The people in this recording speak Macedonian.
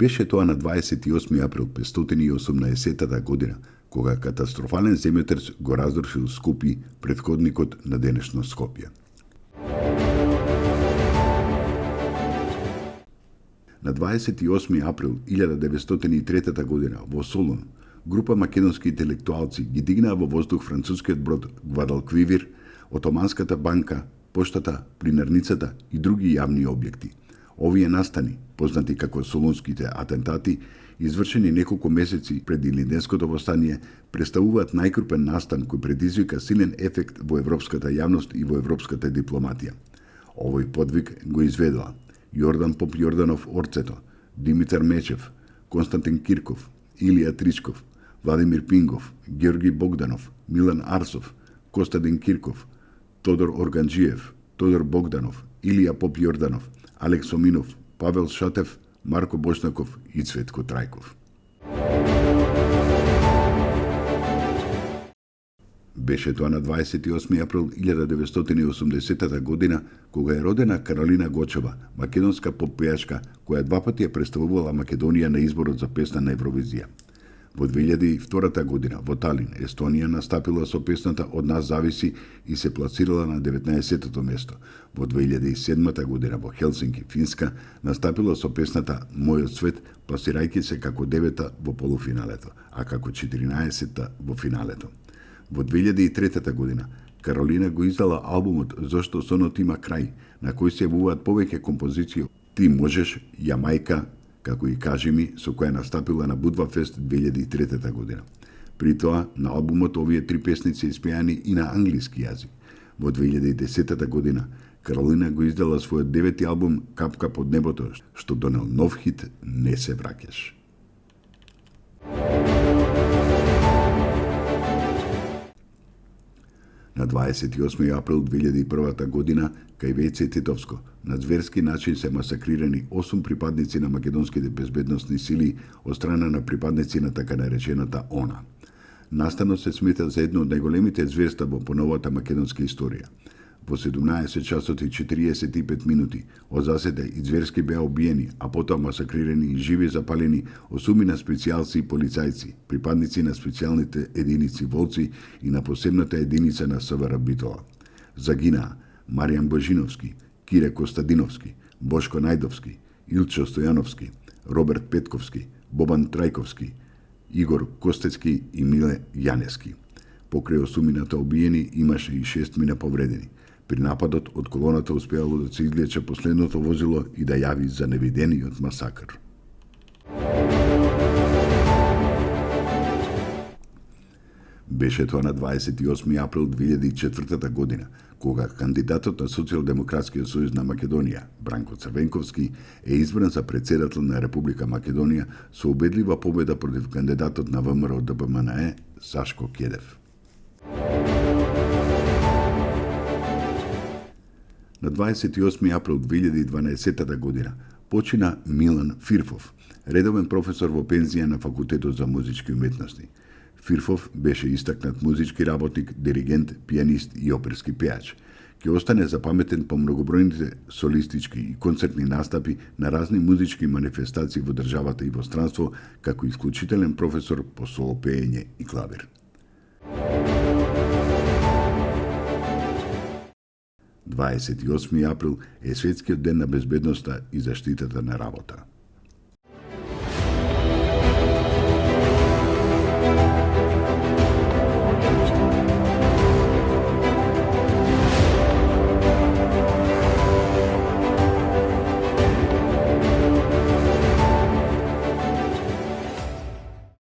Беше тоа на 28 април 518 година, кога катастрофален земјотрес го разрушил Скопје, претходникот на денешно Скопје. На 28 април 1903 година во Солун, група македонски интелектуалци ги дигнаа во воздух францускиот брод Гвадалквивир, Отоманската банка, поштата, плинарницата и други јавни објекти. Овие настани, познати како Солунските атентати, извршени неколку месеци пред Илинденското востание, представуваат најкрупен настан кој предизвика силен ефект во европската јавност и во европската дипломатија. Овој подвиг го изведоа Јордан Поп Јорданов Орцето, Димитар Мечев, Константин Кирков, Илија Тричков, Владимир Пингов, Георги Богданов, Милан Арсов, Костадин Кирков, Тодор Органџиев, Тодор Богданов, Илија Поп Јорданов, Алекс Оминов, Павел Шатев, Марко Бошнаков и Цветко Трајков. Беше тоа на 28 април 1980 година, кога е родена Каролина Гочева, македонска поп-пејачка, која два пати ја представувала Македонија на изборот за песна на Евровизија. Во 2002 година во Талин, Естонија настапила со песната Од нас зависи и се пласирала на 19-тото место. Во 2007 година во Хелсинки, Финска, настапила со песната Мојот свет, пласирајќи се како 9-та во полуфиналето, а како 14-та во финалето. Во 2003 година Каролина го издала албумот Зошто сонот има крај, на кој се јавуваат повеќе композиции Ти можеш, Јамајка, како и Кажи ми, со која настапила на Будвафест 2003 година. При тоа, на албумот овие три песни се испејани и на англиски јазик. Во 2010 година Каролина го издала својот 9-ти албум Капка под небото, што донел нов хит Не се враќаш. На 28 април 2001 година, кај Вејце Титовско, на зверски начин се масакрирани 8 припадници на македонските безбедносни сили од страна на припадници на така наречената ОНА. Настанот се смета за едно од најголемите зверства во поновата македонска историја. Во 17 часот и 45 минути од заседа и зверски беа убиени, а потоа масакрирани и живи запалени 8 специјалци и полицајци, припадници на специјалните единици Волци и на посебната единица на СВР Битола. Загинаа Маријан Божиновски, Кире Костадиновски, Бошко Најдовски, Илчо Стојановски, Роберт Петковски, Бобан Трајковски, Игор Костецки и Миле Јанески. Покрај 8 убиени имаше и 6 повредени. При нападот од колоната успеало да се излече последното возило и да јави за невидениот масакр. Беше тоа на 28 април 2004 година, кога кандидатот на Социјалдемократскиот сојуз на Македонија, Бранко Црвенковски, е избран за претседател на Република Македонија со убедлива победа против кандидатот на ВМРО ДПМНЕ, Сашко Кедев. На 28 април 2012 година почина Милан Фирфов, редовен професор во пензија на Факултетот за музички уметности. Фирфов беше истакнат музички работник, диригент, пијанист и оперски пејач. Ќе остане запаметен по многобројните солистички и концертни настапи на разни музички манифестации во државата и во странство, како исклучителен професор по соло пеење и клавир. 28 април е светскиот ден на безбедноста и заштитата на работа.